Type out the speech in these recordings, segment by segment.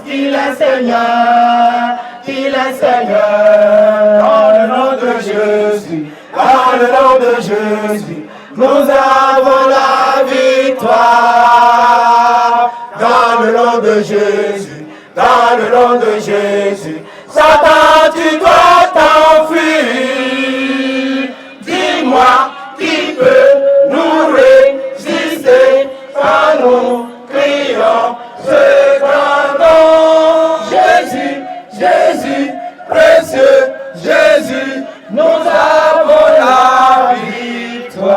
qu'il est Seigneur, qu'il est Seigneur. Dans le nom de Jésus, dans le nom de Jésus, nous avons la victoire. Dans le nom de Jésus, dans le nom de Jésus, Satan, tu dois t'enfuir. Dis-moi qui peut nous résister quand nous crions ce grand nom. Jésus, Jésus, précieux Jésus, nous avons la victoire.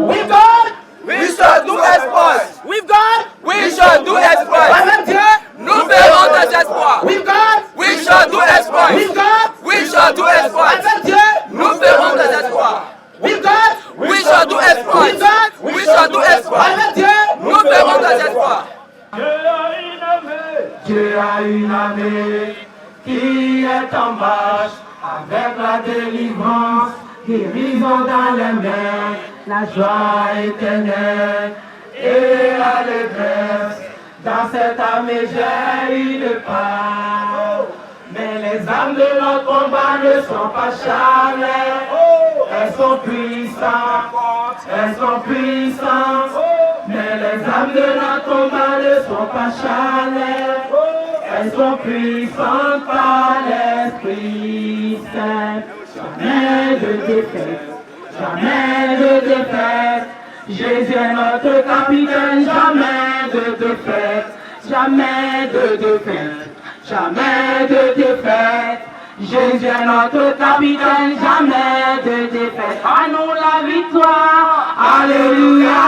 With God, we shall do exploits. With God, we shall do exploits. Avec Dieu, nous ferons des exploits. With God, we shall do exploits. With God, we shall do exploits. Avec Dieu, nous ferons des exploits. With God, we shall do exploits. With God, we shall do exploits. Avec Dieu, nous ferons des exploits. Dieu a une armée qui est en marche avec la délivrance, guérison dans les mains, la joie éternelle et l'allégresse. Dans cette armée j'ai une part. Mais les armes de notre combat ne sont pas charnelles. Elles sont puissantes, elles sont puissantes. Mais les armes de notre combat ne sont pas charnelles. Elles sont puissantes par l'Esprit Saint. Jamais de défaite, jamais de défaite. Jésus est notre capitaine, jamais de défaite, jamais de défaite, jamais de défaite. Jésus est notre capitaine, jamais de défaite. À nous la victoire, alléluia.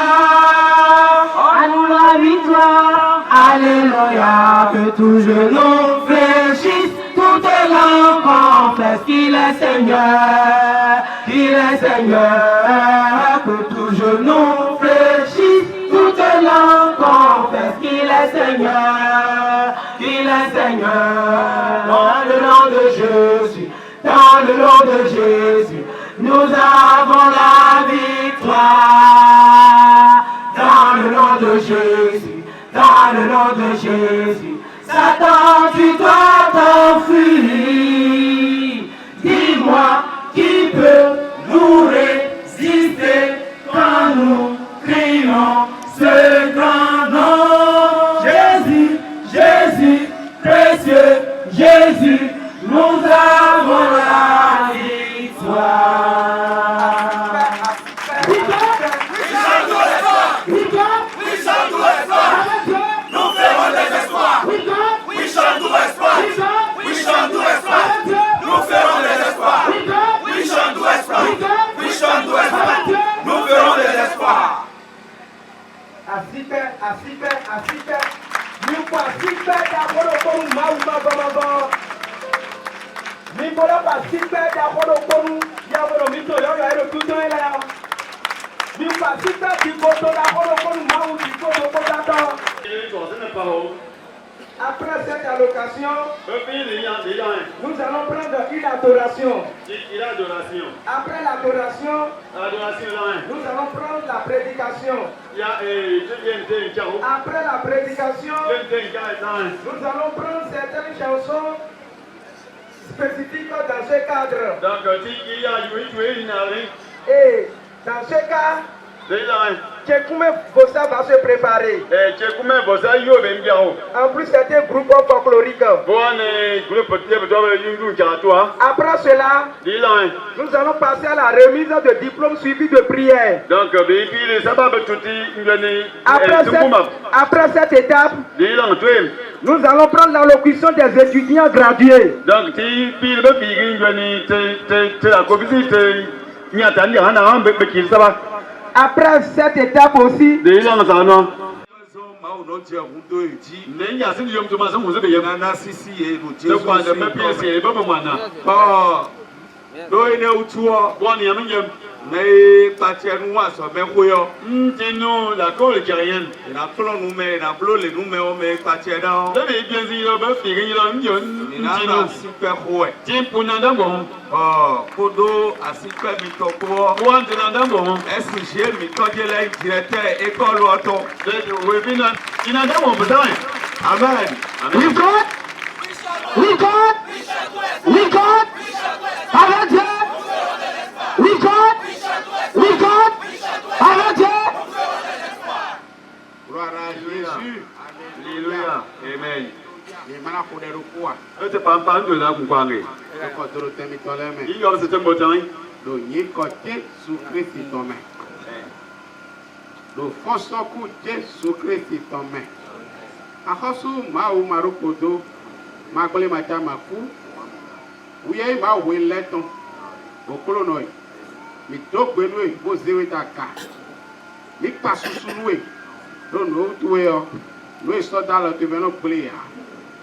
À nous la victoire, alléluia. Que tout genou fléchisse, toute langue confesse qu'il est Seigneur, qu'il est Seigneur. Que tout genou fléchisse, toute langue confesse qu'il est Seigneur, qu'il est Seigneur. Dans le nom de Jésus, dans le nom de Jésus, nous avons la victoire. Dans le nom de Jésus, dans le nom de Jésus, Satan, tu dois t'enfuir. Dis-moi qui peut nous résister quand nous crions ce grand nom. Jésus, Jésus, précieux Jésus, nous avons la victoire. Nous ferons des espoirs. We shall do exploits. We shall do exploits. Nous ferons des espoirs. We shall do exploits. We shall do exploits. Nous ferons des espoirs. Asipe. Nous asipe d'abord pour mauma baba. Nous voulons asipe d'abord pour nous. Yaboro mito yo yo tout là. Nous asipe qui boto d'abord pour nous maou qui boto pour d'attendre. Après cette allocation, nous allons prendre une adoration. Après l'adoration, nous allons prendre la prédication. Après la prédication, nous allons prendre certaines chansons spécifiques dans ce cadre. Et dans ce cas, Tchekoume Bossa va se préparer. En plus, c'est un groupe folklorique. Après cela, nous allons passer à la remise de diplôme suivi de prière. Après cette étape, nous allons prendre l'allocution des étudiants gradués. Après cette étape aussi, mais nous la colle qui rien. La colle nous met, la bloule nous met, on met pas tiens dans. Super ouais. Tiens pour nada bon. Kodo a super mitoko. Pour nada bon. SG mitoje la directeur école auto. Oui, bien. Il nada bon besoin. Amen. With God, with God, with God, avec Dieu, with God, avec Dieu. Gloire à Jésus. Alléluia. Amen. Les malades pour des recours. Ete pampa ndo la kukwange. Le côté de mi toleme. Yi yo se tembo tan. Le ni côté sous Christ tombe. Le fonction côté sous Christ tombe. Ahosu ma ou marukodo. Ma kole macha mafu. Uye ma we leton. Okolo noi. Mi dogbe noi bo zewe taka. Mi pasusu noi. No no tuwe yo. Noi so dalo te veno plea.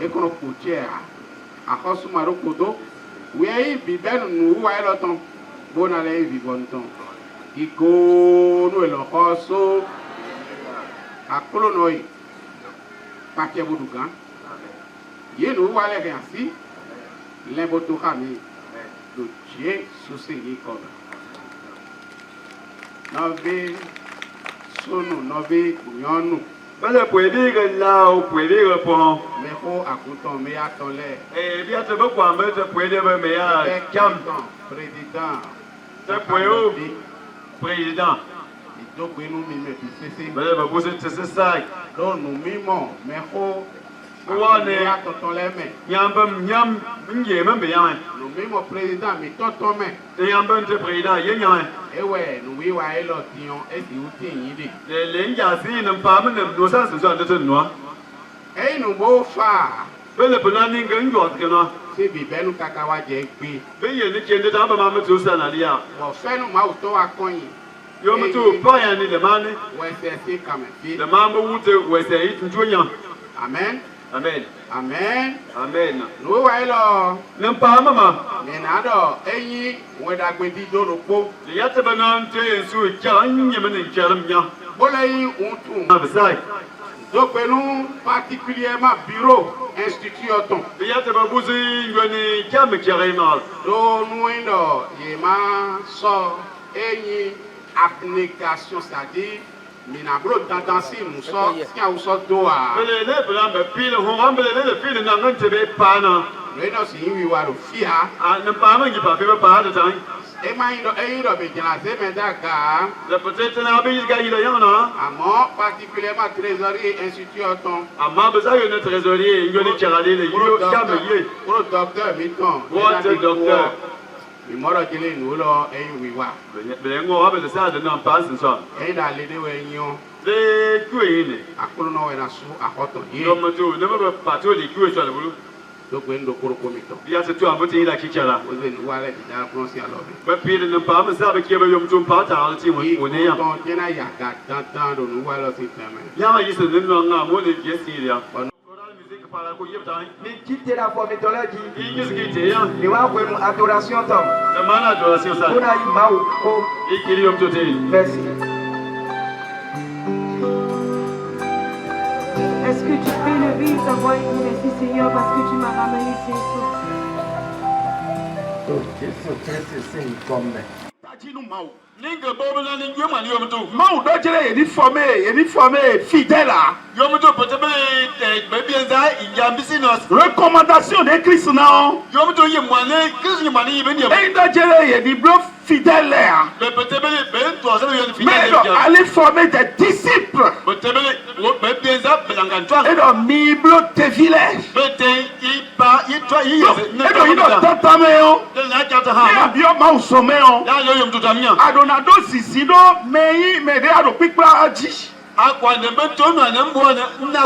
E kono kutia. Ahosu marukodo. Uye bibenu nu wa eloton. Bona le vivonton. Iko no elo hoso. Akolo noi. Paquet Boudougan. Yé nous voilà ainsi. L'imboto rami. Le Dieu sous ses comme. Nové. Sono nové. Nyonu. Bale puede dire là ou puede dire pon. Mais ho akuton me atole. Bi ate be kwa me te puede be me ya kam Président. te puede président. Donc nous mime pisese. Bale be bose te se sai. Donc nous mimo mais ho. Wane atoleme. nyambam nyam nge me be yan. Nous mimo président mi totome. Te yambam te président ye nyan. Ewe nous wi wa elo tion e di uti yidi. Le nja si nem pa me nem do sa se so ande te no. E nous bo fa. Bale pena ni ngen yo te no. Se bibenu kakawa je gbe. Be ye ni kende ta ba ma me to sa na dia. Mo fenu ma uto akoyin. Yo me to pa ya ni le mane. Wese se kame fi. Le mambo wute wese it ntunya. Amen. Amen. Amen. Amen. No wa ilo. Nem pa mama. Ni na do eyin we da gbe di do ropo. Le yate banan te ensu kya nye me ni kyaram nya. Bole yin untu. Na besai. Do penu particulièrement bureau institut oton. Le yate ba buzi ngoni kya me kyare ma. Do nu indo ye ma so eyin abnégation, c'est-à-dire minabro dandansi muso si a uso doa. Bele le bela be pile ho ambele le pile na ngante be pana. Reno si wi wa ro fia. A ne pa ma ngi pa be pa da tan. E ma indo be jana se me da ga. Le peut-être na be ga ile yana. Amo particulièrement trésorier institut oton. Amma be sa yo ne trésorier ngoni kyarale le yo kya me ye. Pro docteur miton. What docteur. Mi moro jele nu lo eyin wi wa. Bele ngo abe sa de na pass so. E da le de we yan. Le kuyi ne. Akolo no we na su akoto ye. No mo to ne be pato le kuyi so le bulu. Do gbe ndo koro ko miton. Bi ase to ambo ti la kichara. O ze nu wa le di da prononcer alors. Ba pile ne pa me sa be ke be yom tum pa ta ti woni ya. Ton jena ya ga dan do nu wa lo si teme. Ya ma yise ne no nga mo le yesi ya. Mais quitter la formitologie. Le Nous avons une adoration. man adoration ça. Merci. Est-ce que tu peux lever ta voix et dire merci Seigneur parce que tu m'as ramené ici? Mau do jere ye ni formé fidèle là. Recommandation de Christ non. Et do jere ye ni blo fidèle là. Mais allez former des disciples. Et do mi blo te village. Et do ino tatame yo. Ya bio ma usome yo. Adonado sisido meyi mede ado pikpla aji.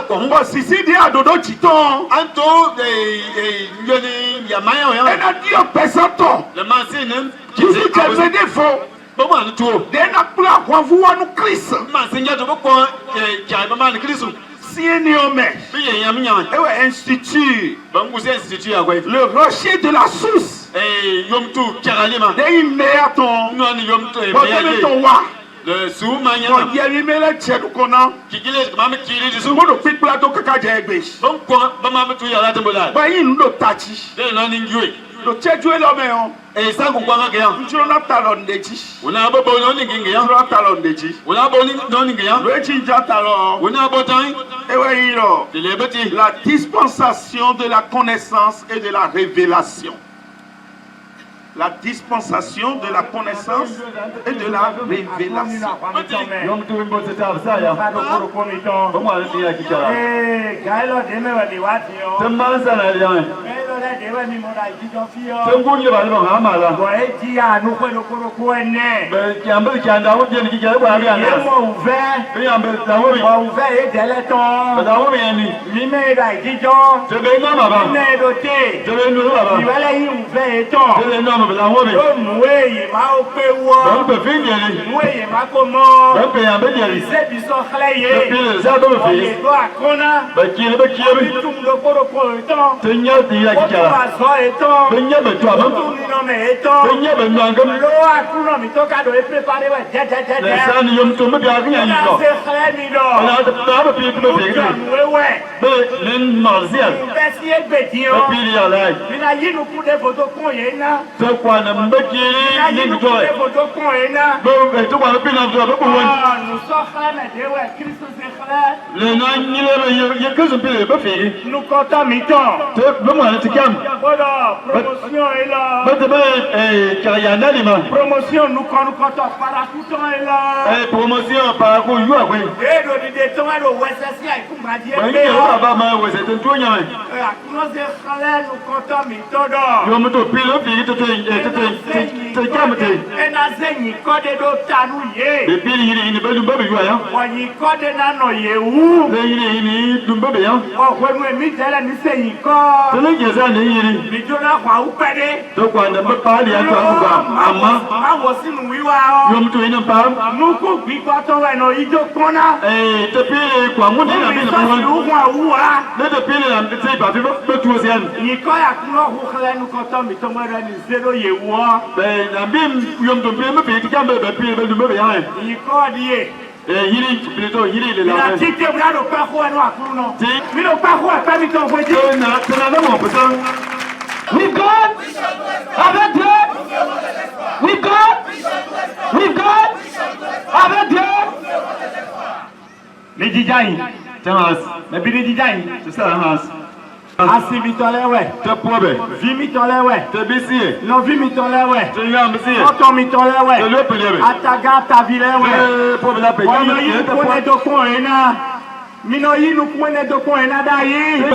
Bo sisi di adodo chiton. Ena dio pesato. Tuzu kemse defo. Dena kula kwa vuwa nu Christ. Sieni ome. Ewe institut. Le rocher de la source. De immeaton. Botele ton wa. Le soumanya. Kon yeri mele chedu kona. Sumo do pikpla to kaka jegbe. Ba yin do tachi. Do cheju elome on. Njuro na talon deji. Njuro talon deji. Lo echi nja talon. La dispensation de la connaissance et de la révélation. La dispensation de la connaissance et de la révélation. Nous comptons mi-temps. Promotion est là. Promotion, nous comptons paracouton est là. Promotion par coup, you are going. Et le déton est le WSSI, comme m'a dit. Nous comptons mi-temps d'or. We've got, avec Dieu, we've got, avec Dieu. Les dijaïs, mais bien les dijaïs, c'est ça, Hans. Asi mitole ouais. Te probe. Vi mitole ouais. Te bisie. Non vi mitole ouais. Te yambisie. Oto mitole ouais. Te le pelebe. Ataga ta vile ouais. Probe la pe. Oyo yi kone doko ena. Mino yi nous kone doko ena da yi. Les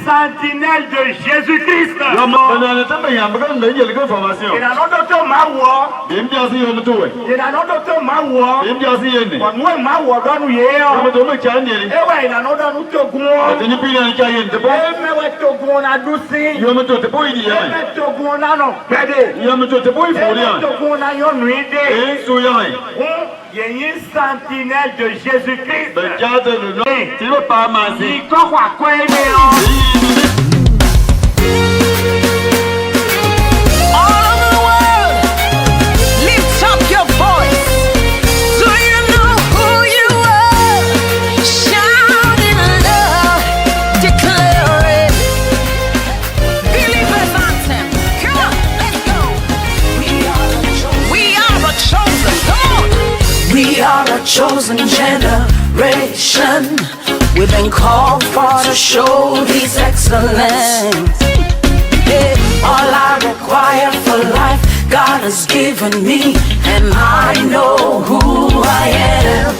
sentinelles de Jésus-Christ. Yo mo na te yamba kan nje le information. Ina no doto mawo. Imbiasi yo no towe. Ina no doto mawo. Imbiasi yene. Onwe mawo donu ye yo. Yo to me chandeli. Ewe ina no donu togun. Ateni pili ni kayen te bo. Emewe togun na dusi. Yo mo to te bo idi ye. Eme togun na no gbede. Yo mo to te bo ifori Eme an. togun na yo nuide. So yan. Il y a une sentinelle de Jésus-Christ. Regarde le nom. Tu veux pas manger. Il croit quoi il est All over the world, lift up your voice. Do you know who you are? Shout in love, declare it. Believers anthem. Come on, let's go. We are a chosen. Come on. We are a chosen generation. We've been called for to show His excellence. Yeah, all I require for life, God has given me, and I know who I am.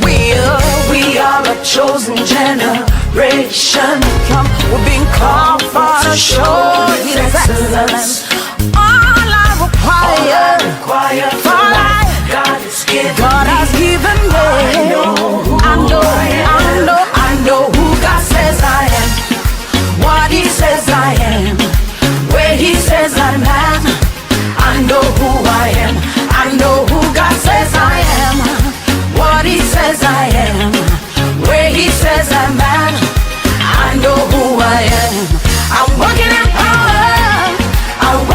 We are a chosen generation. We've been called for to show His excellence. All I require for life, God has given me. I know who God says I am. What He says I am. Where He says I'm at. I know who I am. I know who God says I am. What He says I am. Where He says I'm at. I know who I am. I'm walking in power. I'm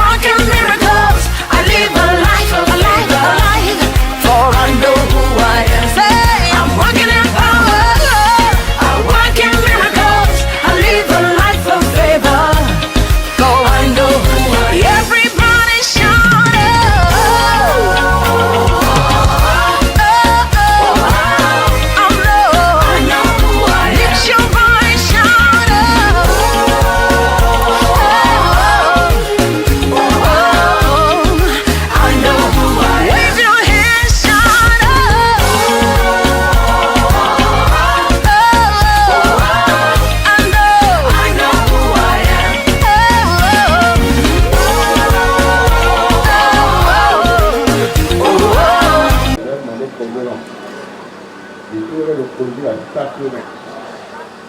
le produit à station.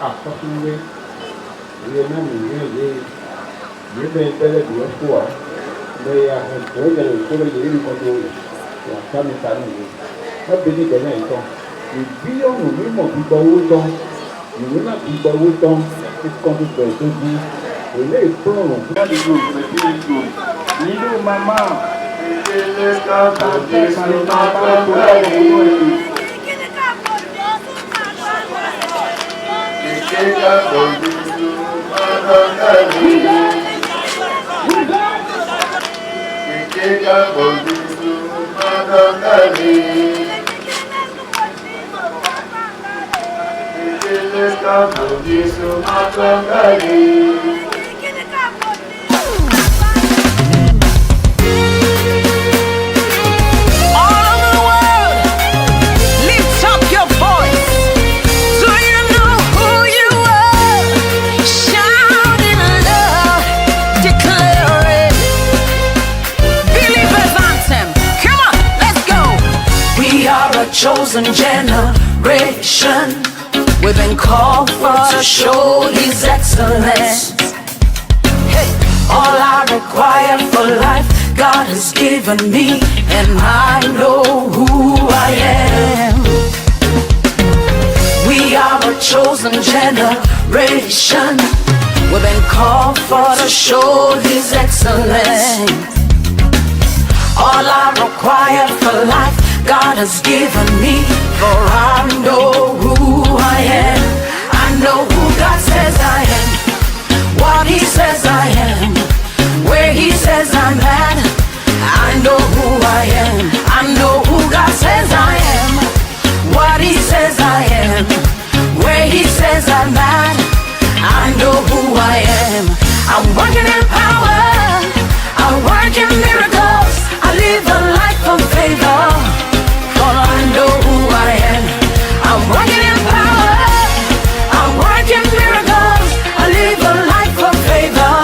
À continuer. Il est même il est bien belle de l'autre. Mais il y a un peu de le contrôle. La femme est à nous. Pas béni de l'un. Les billions nous même qui pas autant. Nous n'avons pas autant. C'est comme tout le monde. Et là, il prend. Nino maman. Chosen generation, we've been called for to show His excellence. Hey, all I require for life, God has given me, and I know who I am. We are a chosen generation, we've been called for to show His excellence. All I require for life, God has given me, for I know who I am. I know who God says I am, what He says I am, where He says I'm at. I know who I am. I know who God says I am, what He says I am, where He says I'm at. I know who I am. I'm working in power, I work in miracles, I live a life of favor. I know who I am. I'm working in power, I'm working miracles, I live a life of favor,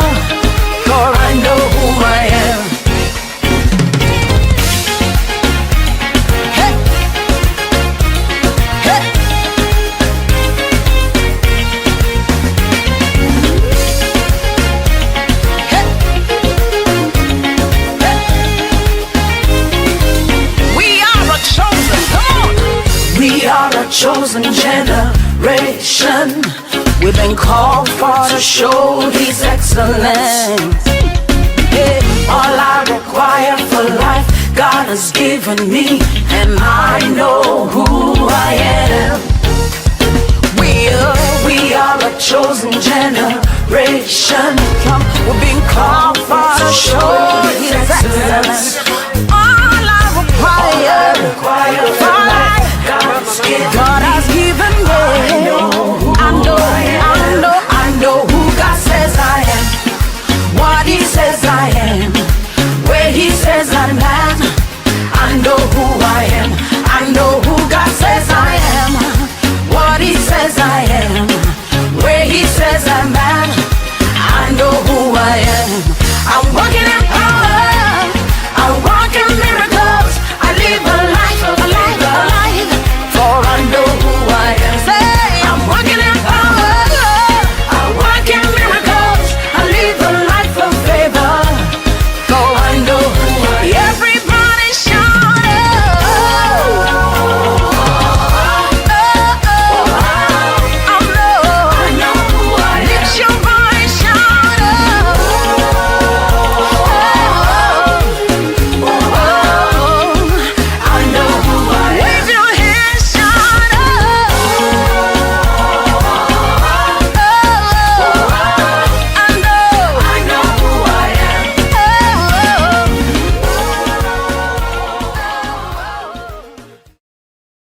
for I know who I am. Hey. Hey. Hey. We are a chosen. We are a chosen generation, we've been called for to show His excellence. Yeah. All I require for life, God has given me, and I know who I am. We are a chosen generation, we've been called for to show His excellence. All I require for life, God has given me. I know who God says I am, what He says I am, where He says I'm at. I know who I am. I know who God says I am, what He says I am.